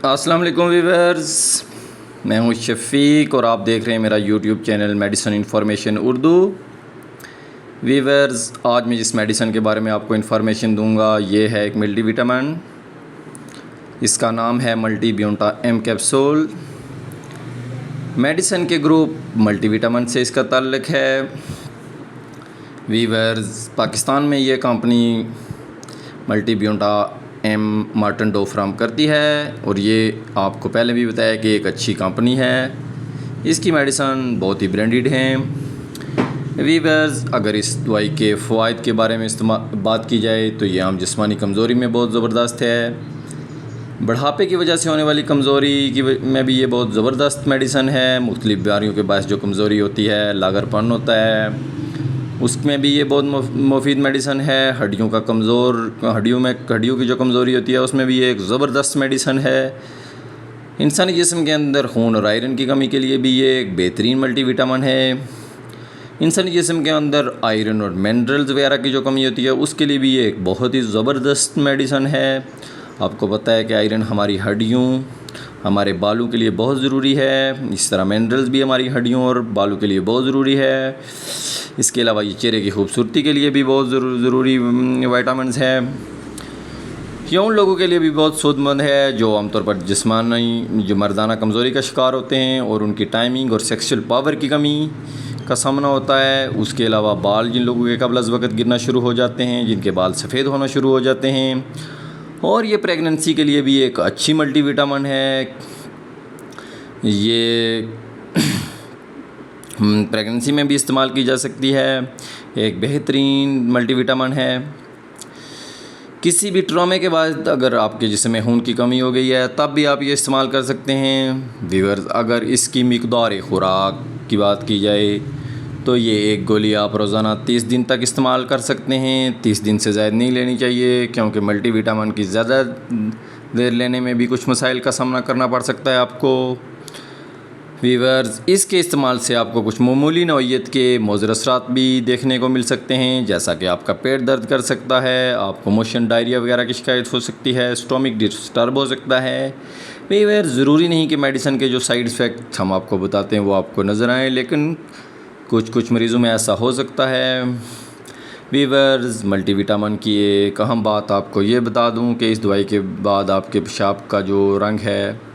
अस्सलाम वालेकुम वीवर्स, मैं हूं शफ़ीक और आप देख रहे हैं मेरा YouTube channel medicine information Urdu. Viewers, आज मैं जिस मेडिसिन के बारे में आपको इन्फॉर्मेशन दूंगा ये है एक मल्टीविटामिन। इसका नाम है मल्टी ब्यूटा एम कैप्सूल। मेडिसिन के ग्रुप मल्टीविटामिन से इसका ताल्लुक़ है। वीवर्स, पाकिस्तान में ये कंपनी मल्टी ब्यूटा एम मार्टन डो फ्राहम करती है और ये आपको पहले भी बताया कि एक अच्छी कंपनी है। इसकी मेडिसन बहुत ही ब्रांडेड हैं। वीवर्स, अगर इस दवाई के फ़वाइद के बारे में बात की जाए तो ये आम जिस्मानी कमज़ोरी में बहुत ज़बरदस्त है। बुढ़ापे की वजह से होने वाली कमज़ोरी की में भी ये बहुत ज़बरदस्त मेडिसन है। मुख्तलिफ़ बीमारियों के बायस जो कमज़ोरी होती है, लागरपन होता है, उसमें भी ये बहुत मुफीद मेडिसन है। हड्डियों की जो कमज़ोरी होती है उसमें भी ये एक ज़बरदस्त मेडिसन है। इंसानी जिस्म के अंदर खून और आयरन की कमी के लिए भी ये एक बेहतरीन मल्टीविटामिन है। इंसानी जिस्म के अंदर आयरन और मिनरल्स वगैरह की जो कमी होती है उसके लिए भी ये एक बहुत ही ज़बरदस्त मेडिसन है। आपको पता है कि आयरन हमारी हड्डियों, हमारे बालों के लिए बहुत ज़रूरी है। इस तरह मिनरल्स भी हमारी हड्डियों और बालों के लिए बहुत ज़रूरी है। इसके अलावा ये चेहरे की खूबसूरती के लिए भी बहुत ज़रूरी विटामिन्स हैं। ये उन लोगों के लिए भी बहुत फ़ायदेमंद है जो आमतौर पर जिस्मानी जो मर्दाना कमज़ोरी का शिकार होते हैं और उनकी टाइमिंग और सेक्सुअल पावर की कमी का सामना होता है। उसके अलावा बाल जिन लोगों के कबल अज़ वक़्त गिरना शुरू हो जाते हैं, जिनके बाल सफ़ेद होना शुरू हो जाते हैं, और ये प्रेगनेंसी के लिए भी एक अच्छी मल्टीविटामिन है। ये प्रेगनेंसी में भी इस्तेमाल की जा सकती है। एक बेहतरीन मल्टीविटामिन है। किसी भी ट्रॉमे के बाद अगर आपके जिस्म में खून की कमी हो गई है तब भी आप ये इस्तेमाल कर सकते हैं। व्यूअर्स, अगर इसकी मिक़दार खुराक की बात की जाए तो ये एक गोली आप रोज़ाना 30 दिन तक इस्तेमाल कर सकते हैं। 30 दिन से ज़्यादा नहीं लेनी चाहिए क्योंकि मल्टीविटामिन की ज़्यादा देर लेने में भी कुछ मसाइल का सामना करना पड़ सकता है आपको। वीवर्स, इसके इस्तेमाल से आपको कुछ मामूली नौइयत के मुज़र असरात भी देखने को मिल सकते हैं, जैसा कि आपका पेट दर्द कर सकता है, आपको मोशन डायरिया वगैरह की शिकायत हो सकती है, स्टोमिक डिस्टर्ब हो सकता है। वीवर्स, ज़रूरी नहीं कि मेडिसिन के जो साइड इफ़ेक्ट हम आपको बताते हैं वो आपको नज़र आए, लेकिन कुछ मरीज़ों में ऐसा हो सकता है। वीवर्स, मल्टीविटामिन की एक अहम बात आपको ये बता दूं कि इस दवाई के बाद आपके पेशाब का जो रंग है,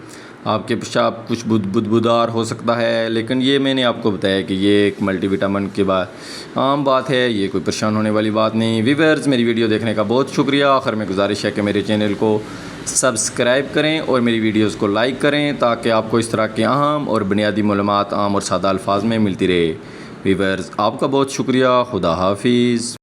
आपके पेशाब कुछ बुदबुदार हो सकता है, लेकिन ये मैंने आपको बताया कि ये एक मल्टीविटामिन के बाद आम बात है, ये कोई परेशान होने वाली बात नहीं। वीवर्स, मेरी वीडियो देखने का बहुत शुक्रिया। आखिर में गुजारिश है कि मेरे चैनल को सब्सक्राइब करें और मेरी वीडियोस को लाइक करें ताकि आपको इस तरह के अहम और बुनियादी मालूमात आम और सादा अल्फाज में मिलती रहे। वीवर्स, आपका बहुत शुक्रिया। खुदा हाफिज़।